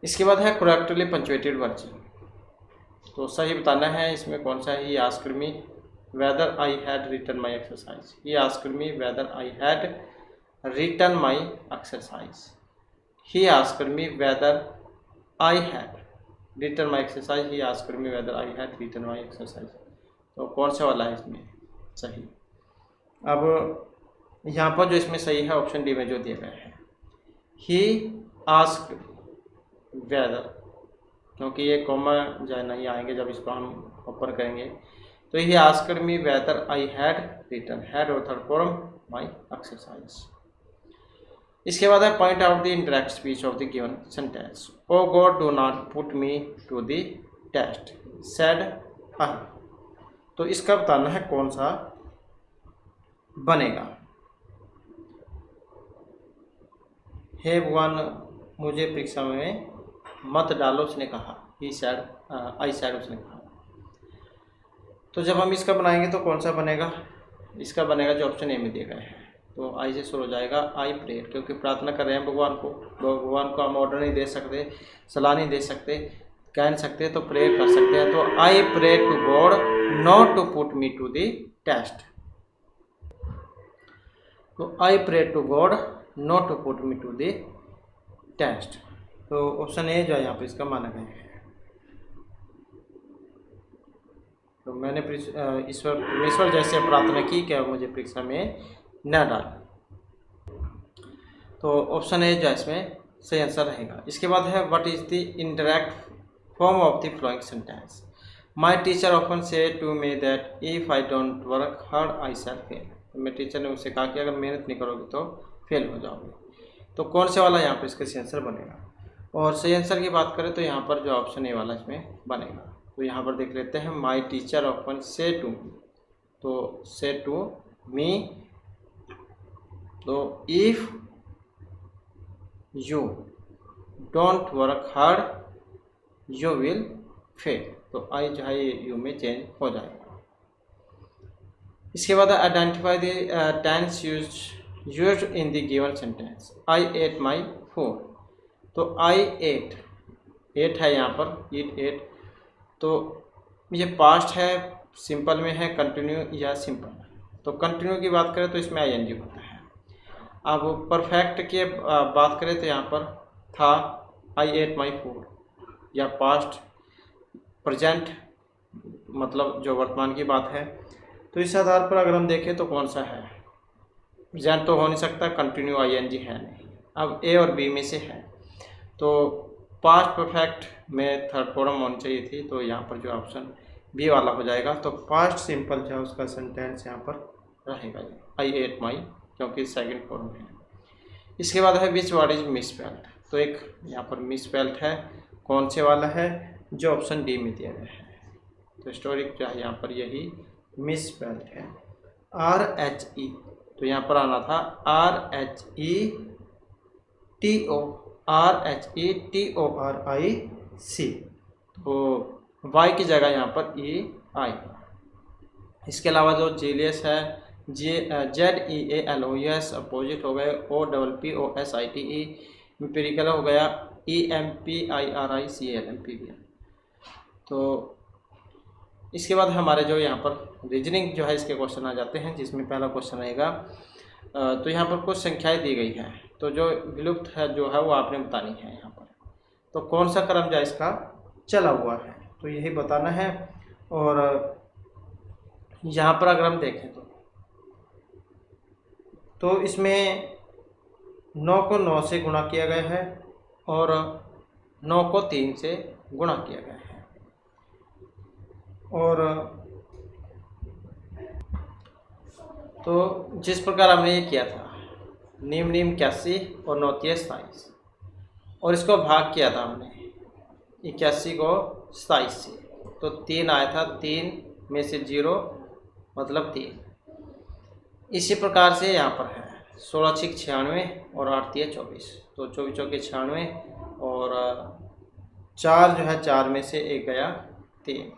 इसके बाद है करेक्टली पंक्चुएटेड वर्जिन। तो सही बताना है इसमें कौन सा है। He asked me whether I had written my exercise, he asked me whether I had written my exercise, he asked me whether I had written my exercise, he asked me whether I had written my exercise. तो कौन सा वाला है इसमें सही? अब यहाँ पर जो इसमें सही है ऑप्शन डी में जो दिया गया है, ही आस्क्ड वेदर, क्योंकि ये कॉमा जो है नहीं आएंगे जब इसको हम ऊपर करेंगे। तो he asked me whether I had written, had और थर्ड फॉर्म माई एक्सरसाइज। इसके बाद है point out the indirect speech of the given sentence. O God do not put me to the test said I. तो इसका बताना है कौन सा बनेगा। हे भगवान मुझे परीक्षा में मत डालो उसने कहा, ही सैड, आई सैड उसने कहा। तो जब हम इसका बनाएंगे तो कौन सा बनेगा? इसका बनेगा जो ऑप्शन ए में दिया गया है। तो आई से शुरू हो जाएगा, आई प्रेयर, क्योंकि प्रार्थना कर रहे हैं भगवान को। भगवान को हम ऑर्डर नहीं दे सकते, सलाह नहीं दे सकते, कह नहीं सकते, तो प्रेयर कर सकते हैं। तो I pray to God not to put me to the test. तो I pray to God not to put me to the test. तो ऑप्शन ए जो है यहाँ पे इसका माना गया है। तो मैंने ईश्वर जैसे प्रार्थना की कि मुझे परीक्षा में न डाल। तो ऑप्शन ए जो है इसमें सही आंसर रहेगा। इसके बाद है what is the indirect form of the following sentence. My teacher often say to me that if I don't work hard I shall fail. तो मेरे टीचर ने मुझसे कहा कि अगर मेहनत नहीं करोगे तो फेल हो जाओगे। तो कौन से वाला यहाँ पर इसका सही आंसर बनेगा? और सही आंसर की बात करें तो यहाँ पर जो ऑप्शन ए वाला इसमें बनेगा। तो यहाँ पर देख लेते हैं, माई टीचर ऑफन से टू मी, तो से टू मी, तो if you don't work hard you will fail. तो आई जो है यू में चेंज हो जाएगा। इसके बाद identify the tense used in the given sentence. I ate my food. तो आई एट, एट है यहाँ पर, ईट एट। तो ये पास्ट है, सिंपल में है, कंटिन्यू या सिंपल। तो कंटिन्यू की बात करें तो इसमें आईएनजी होता है। अब परफेक्ट की बात करें तो यहाँ पर था आई एट माई फूड, या पास्ट प्रेजेंट मतलब जो वर्तमान की बात है। तो इस आधार पर अगर हम देखें तो कौन सा है, प्रेजेंट तो हो नहीं सकता, कंटिन्यू आईएनजी है नहीं। अब ए और बी में से है, तो पास्ट परफेक्ट में थर्ड फॉर्म होनी चाहिए थी, तो यहाँ पर जो ऑप्शन बी वाला हो जाएगा। तो पास्ट सिंपल जो है उसका सेंटेंस यहाँ पर रहेगा ये आई एट माई, क्योंकि सेकंड फॉर्म है। इसके बाद है विच वर्ड इज मिसस्पेल्ड, तो एक यहाँ पर मिसस्पेल्ड है, कौन से वाला है, जो ऑप्शन डी में दिया गया है। तो हिस्टोरिक जो है यहाँ पर यही मिसस्पेल्ड है, आर एच ई, तो यहाँ पर आना था R H E T O, R H E T O R I C, तो वाई की जगह यहाँ पर ई आएगा। इसके अलावा जो जीलियस है Z E A L O S, opposite हो गए O double P O S I T E, empirical हो गया E M P I R I C L M P B. तो इसके बाद हमारे जो यहाँ पर रीजनिंग जो है इसके क्वेश्चन आ जाते हैं, जिसमें पहला क्वेश्चन रहेगा तो यहाँ पर कुछ संख्याएं दी गई हैं, तो जो विलुप्त है जो है वो आपने बतानी है यहाँ पर। तो कौन सा क्रम जो इसका चला हुआ है, तो यही बताना है। और यहाँ पर अगर हम देखें तो इसमें 9 को 9 से गुणा किया गया है और 9 को 3 से गुणा किया गया है। और तो जिस प्रकार हमने ये किया था नीम 81 और 9 27, और इसको भाग किया था हमने 81 को 27 से, तो 3 आया था, 3 में से 0 मतलब 3। इसी प्रकार से यहाँ पर है 16 6 96 और 8 3 24, तो 24 चौके 96 और 4 जो है 4 में से 1 गया 3।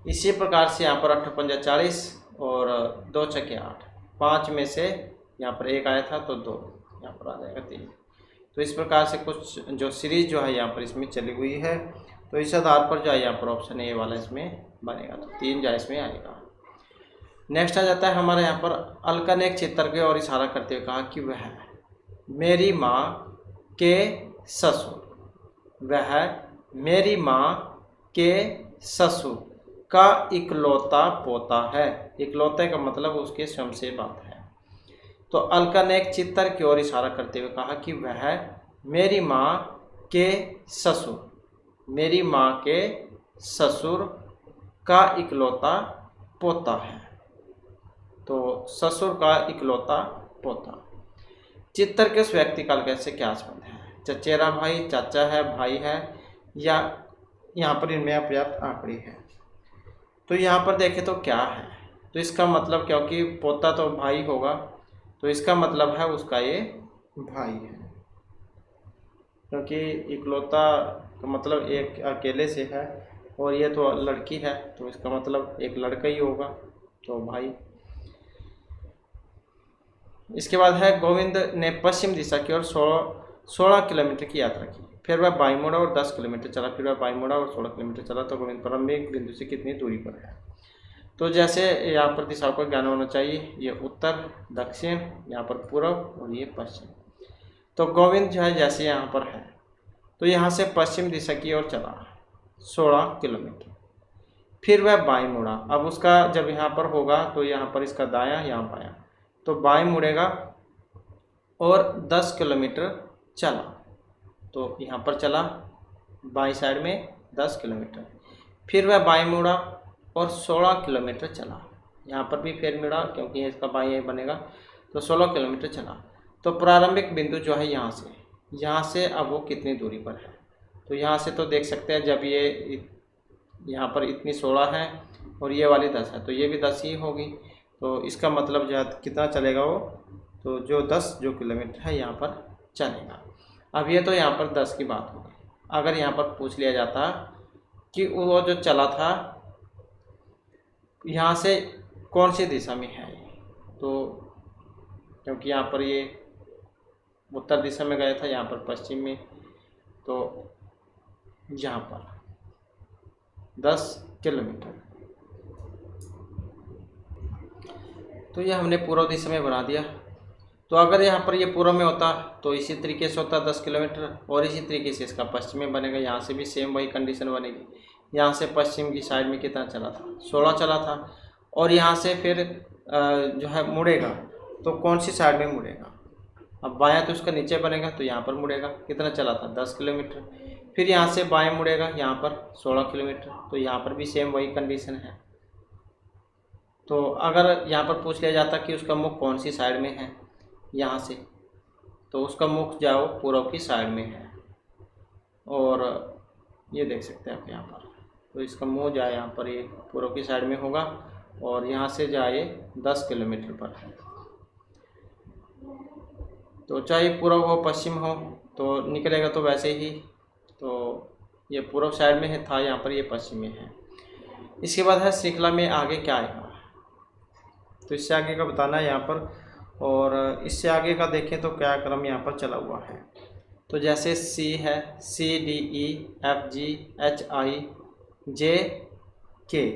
इसी प्रकार से यहाँ पर 8 5 40 और 2 छक्के 8, 5 में से यहाँ पर 1 आया था तो 2 यहाँ पर आ जाएगा 3। तो इस प्रकार से कुछ जो सीरीज जो है यहाँ पर इसमें चली हुई है, तो इस आधार पर जो है यहाँ पर ऑप्शन ए वाला इसमें बनेगा, तो 3 जो इसमें आएगा। नेक्स्ट आ जाता है हमारे यहाँ पर अलका ने एक चित्र की ओर इशारा करते हुए कहा कि वह मेरी माँ के ससुर, वह मेरी माँ के ससुर का इकलौता पोता है। इकलौते का मतलब उसके स्वयं से बात है। तो अलका ने एक चित्र की ओर इशारा करते हुए कहा कि वह मेरी माँ के ससुर, मेरी माँ के ससुर का इकलौता पोता है। तो ससुर का इकलौता पोता, चित्र के उस व्यक्ति काल कैसे क्या संबंध है, चचेरा भाई, चाचा है, भाई है, या यहाँ पर इनमें अपर्याप्त आंकड़ी है। तो यहाँ पर देखें तो क्या है, तो इसका मतलब क्योंकि पोता तो भाई होगा, तो इसका मतलब है उसका ये भाई है, क्योंकि इकलौता का मतलब एक अकेले से है और ये तो लड़की है, तो इसका मतलब एक लड़का ही होगा, तो भाई। इसके बाद है गोविंद ने पश्चिम दिशा की ओर 16 किलोमीटर की यात्रा की, फिर वह बाईं मुड़ा और 10 किलोमीटर चला, फिर वह बाईं मुड़ा और 16 किलोमीटर चला, तो गोविंद प्रारंभिक बिंदु से कितनी दूरी पर है। तो जैसे यहाँ पर दिशाओं का ज्ञान होना चाहिए, ये उत्तर दक्षिण, यहाँ पर पूर्व और ये पश्चिम। तो गोविंद जो है जैसे यहाँ पर है तो यहाँ से पश्चिम दिशा की ओर चला 16 किलोमीटर, फिर वह बाईं मुड़ा। अब उसका जब यहाँ पर होगा तो यहाँ पर इसका दायां, यहाँ बायां, तो बाएं मुड़ेगा और 10 किलोमीटर चला, तो यहाँ पर चला बाईं साइड में 10 किलोमीटर, फिर वह बाएं मुड़ा और 16 किलोमीटर चला, यहाँ पर भी फिर मुड़ा क्योंकि इसका बाएं बनेगा, तो 16 किलोमीटर चला। तो प्रारंभिक बिंदु जो है यहाँ से अब वो कितनी दूरी पर है, तो यहाँ से तो देख सकते हैं जब ये यहाँ पर इतनी 16 है और ये वाली 10 है, तो ये भी 10 ही होगी, तो इसका मतलब जो है कितना चलेगा वो, तो जो 10 जो किलोमीटर है यहाँ पर चलेगा। अब ये तो यहाँ पर 10 की बात होगी। अगर यहाँ पर पूछ लिया जाता कि वो जो चला था यहाँ से कौन सी दिशा में है, तो क्योंकि यहाँ पर ये उत्तर दिशा में गया था, यहाँ पर पश्चिम में, तो यहाँ पर 10 किलोमीटर, तो ये हमने पूर्व दिशा में बना दिया। तो अगर यहाँ पर ये पूर्व में होता तो इसी तरीके से होता 10 किलोमीटर, और इसी तरीके से इसका पश्चिम में बनेगा। यहाँ से भी सेम वही कंडीशन बनेगी। यहाँ से पश्चिम की साइड में कितना चला था, 16 चला था। और यहाँ से फिर जो है मुड़ेगा तो कौन सी साइड में मुड़ेगा, अब बायां तो उसका नीचे बनेगा तो यहाँ पर मुड़ेगा, कितना चला था 10 किलोमीटर। फिर यहाँ से बाएं मुड़ेगा यहाँ पर 16 किलोमीटर, तो यहाँ पर भी सेम वही कंडीशन है। तो अगर यहाँ पर पूछ लिया जाता कि उसका मुख कौन सी साइड में है यहाँ से, तो उसका मुख जाओ पूर्व की साइड में है। और ये देख सकते हैं आप यहाँ पर, तो इसका मुँह जाए यहाँ पर ये पूर्व की साइड में होगा, और यहाँ से जाए 10 किलोमीटर पर है। तो चाहे पूर्व हो पश्चिम हो तो निकलेगा तो वैसे ही। तो ये पूर्व साइड में है था, यहाँ पर ये पश्चिम में है। इसके बाद है श्रृंखला में आगे क्या आएगा, तो इससे आगे का बताना है यहाँ पर। और इससे आगे का देखें तो क्या क्रम यहाँ पर चला हुआ है। तो जैसे सी है, C D E F G H I J K,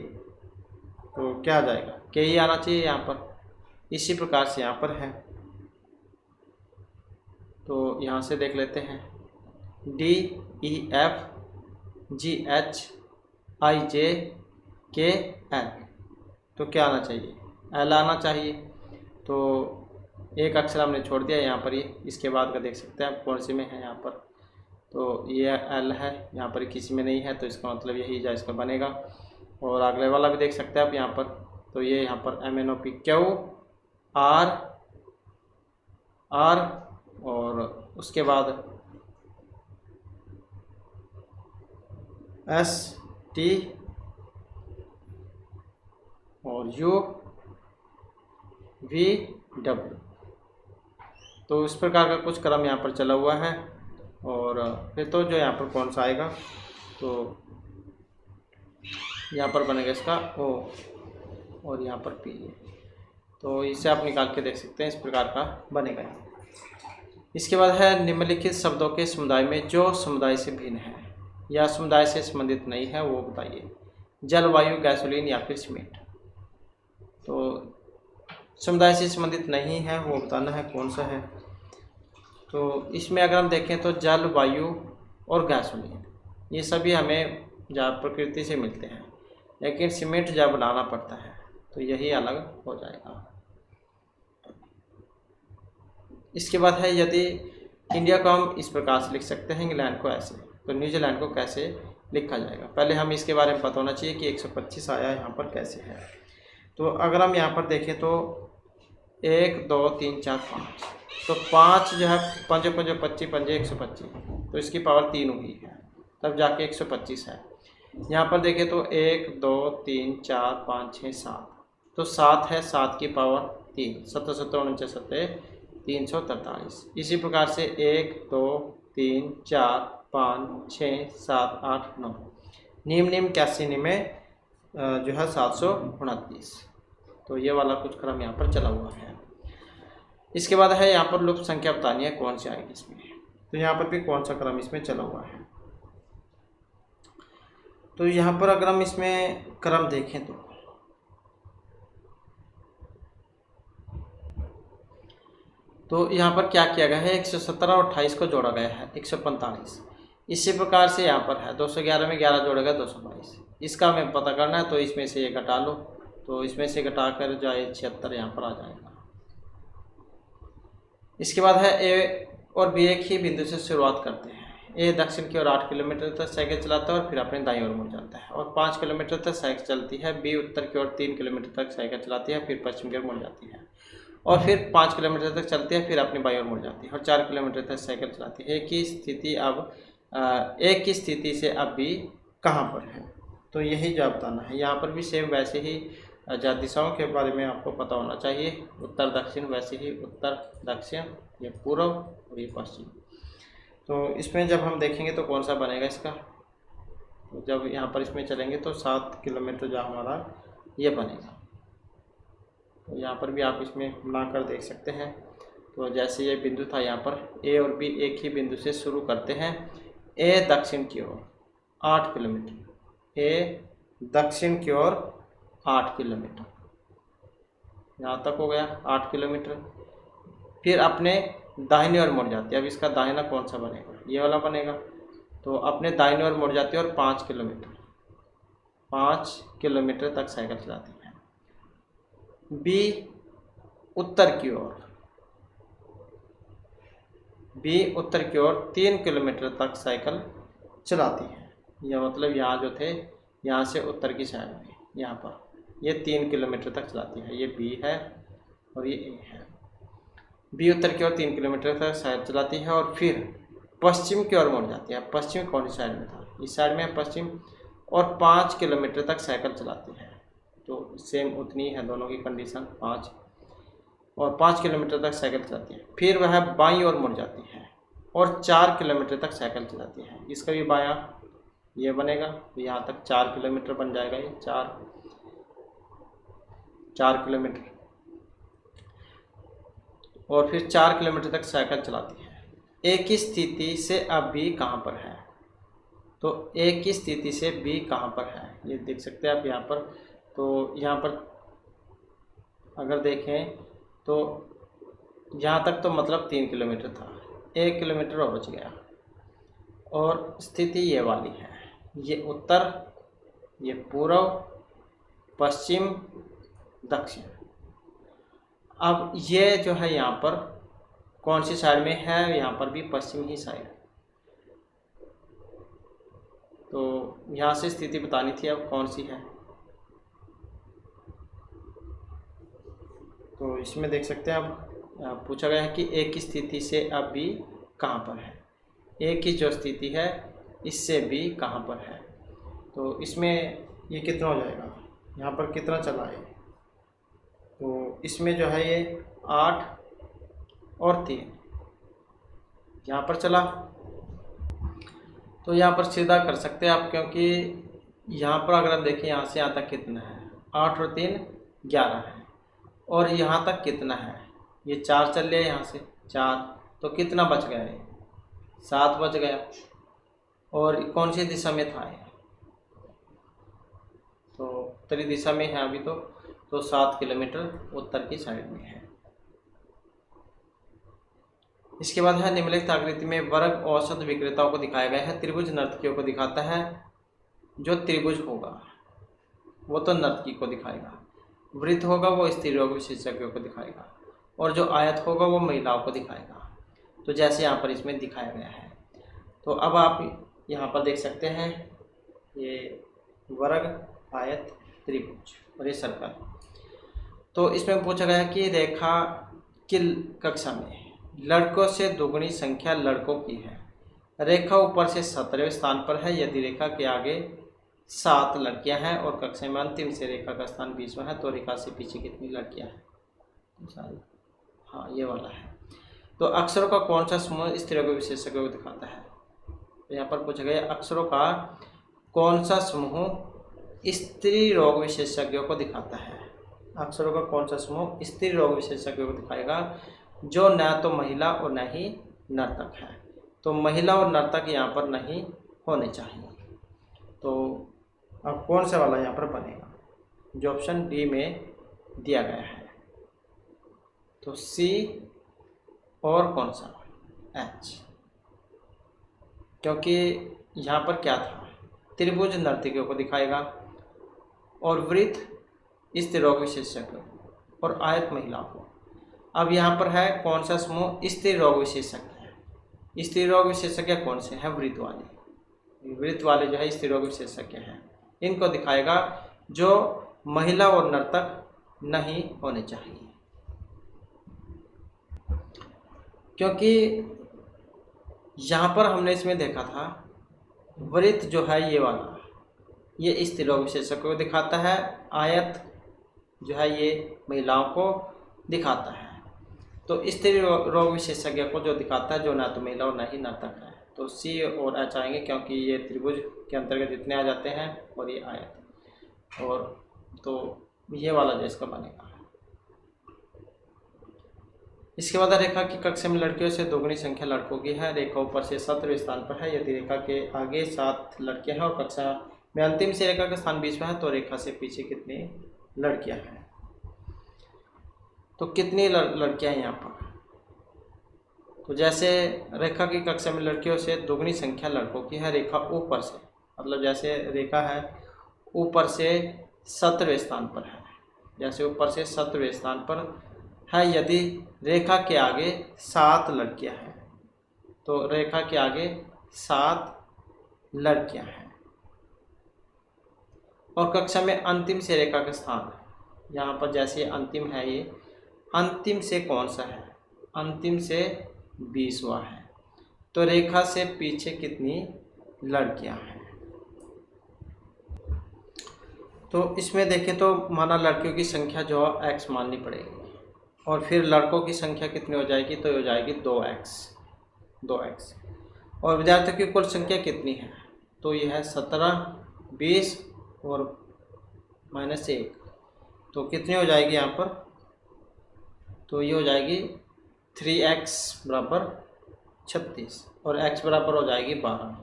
तो क्या आ जाएगा, के ही आना चाहिए यहाँ पर। इसी प्रकार से यहाँ पर है, तो यहाँ से देख लेते हैं D E F G H I J K L, तो क्या आना चाहिए, एल आना चाहिए। तो एक अक्षर हमने छोड़ दिया यहाँ पर, ये इसके बाद का देख सकते हैं आप कौन से में है यहाँ पर। तो ये एल है, यहाँ पर किसी में नहीं है, तो इसका मतलब यही जा इसका बनेगा। और अगले वाला भी देख सकते हैं आप यहाँ पर, तो ये यहाँ पर M N O P Q R R, और उसके बाद एस टी और यू वी डब्ल्यू। तो इस प्रकार का कुछ क्रम यहाँ पर चला हुआ है। और फिर तो जो यहाँ पर कौन सा आएगा, तो यहाँ पर बनेगा इसका ओ, और यहाँ पर पी। तो इसे आप निकाल के देख सकते हैं, इस प्रकार का बनेगा। इसके बाद है निम्नलिखित शब्दों के समुदाय में जो समुदाय से भिन्न है या समुदाय से संबंधित नहीं है वो बताइए। जलवायु, गैसोलीन या फिर सीमेंट। तो समुदाय से संबंधित नहीं है वो बताना है कौन सा है। तो इसमें अगर हम देखें तो जल, वायु और गैसोलीन ये सभी हमें जब प्रकृति से मिलते हैं, लेकिन सीमेंट जब बनाना पड़ता है तो यही अलग हो जाएगा। इसके बाद है यदि इंडिया को हम इस प्रकार से लिख सकते हैं, इंग्लैंड को ऐसे, तो न्यूजीलैंड को कैसे लिखा जाएगा। पहले हम इसके बारे में पता होना चाहिए कि 125 आया यहाँ पर कैसे है। तो अगर हम यहाँ पर देखें तो 1 2 3 4 5, तो 5 जो है पंजो पंजो 25 पंजे 125, तो इसकी पावर 3 हुई है, तब जाके 125 है। यहाँ पर देखें तो 1 2 3 4 5 6 7, तो 7 है, 7 की पावर 3, 7 7 49 7 343। इसी प्रकार से 1 2 3 4 5 6 7 8 9, निम्न 81 में जो है 729। तो ये वाला कुछ क्रम यहाँ पर चला हुआ है। इसके बाद है यहाँ पर लुप्त संख्या बतानी है कौन सी आएगी इसमें, तो यहाँ पर भी कौन सा क्रम इसमें चला हुआ है। तो यहाँ पर अगर हम इसमें क्रम देखें तो यहाँ पर क्या किया गया है, 117 और 28 को जोड़ा गया है 145। इसी प्रकार से यहाँ पर है 211 में 11 जोड़ा गया 222। इसका हमें पता करना है, तो इसमें से ये घटा लो, तो इसमें से घटा कर जाए 76 यहाँ पर आ जाएगा। इसके बाद है ए और बी एक ही बिंदु से शुरुआत करते हैं। ए दक्षिण की ओर 8 किलोमीटर तक साइकिल चलाता है और फिर अपने दाईं ओर मुड़ जाता है, और 5 किलोमीटर तक साइकिल चलती है। बी उत्तर की ओर 3 किलोमीटर तक साइकिल चलाती है, फिर पश्चिम की ओर मुड़ जाती है, और फिर 5 किलोमीटर तक चलती है, फिर अपनी बाईं ओर मुड़ जाती है, और 4 किलोमीटर तक साइकिल चलाती है। एक की स्थिति से अब बी कहाँ पर है, तो यही जवाब बताना है। यहाँ पर भी सेम वैसे ही दिशाओं के बारे में आपको पता होना चाहिए, उत्तर दक्षिण, वैसे ही उत्तर दक्षिण, ये पूर्व और ये पश्चिम। तो इसमें जब हम देखेंगे तो कौन सा बनेगा इसका, तो जब यहाँ पर इसमें चलेंगे तो 7 किलोमीटर जो हमारा ये बनेगा। तो यहाँ पर भी आप इसमें बना कर देख सकते हैं। तो जैसे ये बिंदु था, यहाँ पर ए और बी एक ही बिंदु से शुरू करते हैं। ए दक्षिण की ओर 8 किलोमीटर, ए दक्षिण की ओर 8 किलोमीटर, यहाँ तक हो गया 8 किलोमीटर। फिर अपने दाहिनी ओर मुड़ जाती है। अब इसका दाहिना कौन सा बनेगा, ये वाला बनेगा। तो अपने दाहिनी ओर मुड़ जाती है और 5 किलोमीटर तक साइकिल चलाती है। बी उत्तर की ओर, बी उत्तर की ओर 3 किलोमीटर तक साइकिल चलाती है। यह मतलब यहाँ जो थे, यहाँ से उत्तर की साइड में यहाँ पर ये 3 किलोमीटर तक चलाती है। ये बी है और ये ए है। बी उत्तर की ओर 3 किलोमीटर तक साइकिल चलाती है और फिर पश्चिम की ओर मुड़ जाती है। पश्चिम कौन सी साइड में था, इस साइड में है पश्चिम, और 5 किलोमीटर तक साइकिल चलाती है। तो सेम उतनी है दोनों की कंडीशन, 5 और 5 किलोमीटर तक साइकिल चलाती है। फिर वह बाईं ओर मुड़ जाती है और 4 किलोमीटर तक साइकिल चलाती है। इसका भी बायां ये बनेगा, तो यहाँ तक 4 किलोमीटर बन जाएगा। ये 4 किलोमीटर, और फिर 4 किलोमीटर तक साइकिल चलाती है। एक ही स्थिति से अब बी कहाँ पर है, तो एक ही स्थिति से बी कहाँ पर है ये देख सकते हैं आप यहाँ पर। तो यहाँ पर अगर देखें तो यहाँ तक तो मतलब 3 किलोमीटर था, 1 किलोमीटर और बच गया। और स्थिति ये वाली है, ये उत्तर, ये पूर्व, पश्चिम, दक्षिण। अब ये जो है यहाँ पर कौन सी साइड में है, यहाँ पर भी पश्चिम ही साइड। तो यहाँ से स्थिति बतानी थी, अब कौन सी है। तो इसमें देख सकते हैं अब पूछा गया है कि एक ही स्थिति से अब बी कहाँ पर है। एक ही जो स्थिति है इससे बी कहाँ पर है। तो इसमें ये कितना हो जाएगा, यहाँ पर कितना चला है, तो इसमें जो है ये 8 और 3 यहाँ पर चला। तो यहाँ पर सीधा कर सकते हैं आप, क्योंकि यहाँ पर अगर हम देखें यहाँ से यहाँ तक कितना है, 8 और 3 11 है, और यहाँ तक कितना है, ये 4 चल लिया यहाँ से 4, तो कितना बच गया है, 7 बच गया। और कौन सी दिशा में था ये, तो उत्तरी दिशा में है अभी तो 7 किलोमीटर उत्तर की साइड में है। इसके बाद है निम्नलिखित आकृति में वर्ग औसत विक्रेताओं को दिखाया गया है। त्रिभुज नर्तकियों को दिखाता है, जो त्रिभुज होगा वो तो नर्तकी को दिखाएगा, वृत्त होगा वो स्त्री रोग विशेषज्ञों को दिखाएगा, और जो आयत होगा वो महिलाओं को दिखाएगा। तो जैसे यहाँ पर इसमें दिखाया गया है। तो अब आप यहाँ पर देख सकते हैं ये वर्ग, आयत, त्रिभुज और ये सर्कल। तो इसमें पूछा गया है कि रेखा की कक्षा में लड़कों से दोगुनी संख्या लड़कों की है। रेखा ऊपर से 17वें स्थान पर है यदि रेखा के आगे 7 लड़कियां हैं और कक्षा में अंतिम से रेखा का स्थान 20वां है, तो रेखा से पीछे कितनी लड़कियां हैं। हाँ ये वाला है। तो अक्षरों का कौन सा समूह स्त्री रोग विशेषज्ञों को दिखाता है। तो यहाँ पर पूछा गया अक्षरों का कौन सा समूह स्त्री रोग विशेषज्ञों को दिखाता है। अक्षरों का कौन सा समूह स्त्री रोग विशेषज्ञों को दिखाएगा, जो न तो महिला और न ही नर्तक है। तो महिला और नर्तक यहाँ पर नहीं होने चाहिए। तो अब कौन सा वाला यहाँ पर बनेगा, जो ऑप्शन डी में दिया गया है। तो सी और कौन सा एच, क्योंकि यहाँ पर क्या था, त्रिभुज नर्तकियों को दिखाएगा और वृत्त स्त्री रोग विशेषज्ञ और आयत महिलाओं को। अब यहाँ पर है कौन सा समूह स्त्री रोग विशेषज्ञ है। स्त्री रोग विशेषज्ञ कौन से हैं, वृत्त वाले। वृत्त वाले जो है स्त्री रोग विशेषज्ञ हैं, इनको दिखाएगा, जो महिला और नर्तक नहीं होने चाहिए। क्योंकि यहाँ पर हमने इसमें देखा था वृत्त जो है ये वाला, ये स्त्री रोग विशेषज्ञ को दिखाता है, आयत जो है ये महिलाओं को दिखाता है। तो स्त्री रोग विशेषज्ञ को जो दिखाता है, जो ना तो महिला और ना ही नर्तक है। तो सी और एच आएंगे, क्योंकि ये त्रिभुज के अंतर्गत जितने आ जाते हैं, और ये आयत, और तो ये वाला जो इसका बनेगा। इसके बाद रेखा की कक्षा में लड़कियों से दोगुनी संख्या लड़कों की है। रेखा ऊपर से 17वें स्थान पर है यदि रेखा के आगे 7 लड़कियां हैं और कक्षा में अंतिम से रेखा का स्थान 20वां है, तो रेखा से पीछे कितनी लड़कियां हैं। तो कितनी लड़कियां हैं यहाँ पर, तो जैसे रेखा की कक्षा में लड़कियों से दोगुनी संख्या लड़कों की है, रेखा ऊपर से, मतलब जैसे रेखा है ऊपर से 17वें स्थान पर है, जैसे ऊपर से 17वें स्थान पर है। यदि रेखा के आगे 7 लड़कियां हैं, तो रेखा के आगे 7 लड़कियां हैं और कक्षा में अंतिम से रेखा का स्थान है। यहाँ पर जैसे अंतिम है, ये अंतिम से कौन सा है, अंतिम से 20वां है। तो रेखा से पीछे कितनी लड़कियां हैं। तो इसमें देखें तो माना लड़कियों की संख्या जो है x माननी पड़ेगी और फिर लड़कों की संख्या कितनी हो जाएगी, तो हो जाएगी 2x। और विद्यार्थियों की कुल संख्या कितनी है, तो यह है 17, 20 और -1, तो कितनी हो जाएगी यहाँ पर, तो ये हो जाएगी 3x बराबर 36 और x बराबर हो जाएगी 12।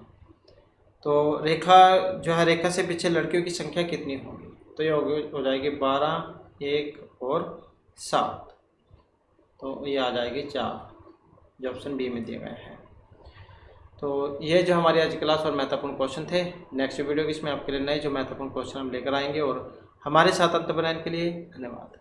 तो रेखा जो है, रेखा से पीछे लड़कियों की संख्या कितनी होगी, तो ये हो जाएगी 12, 1 और 7, तो ये आ जाएगी 4, जो ऑप्शन बी में दिए गए हैं। तो ये जो हमारी आज क्लास और महत्वपूर्ण क्वेश्चन थे। नेक्स्ट वीडियो की इसमें आपके लिए नए जो महत्वपूर्ण क्वेश्चन हम लेकर आएंगे। और हमारे साथ अंत बनाने के लिए धन्यवाद।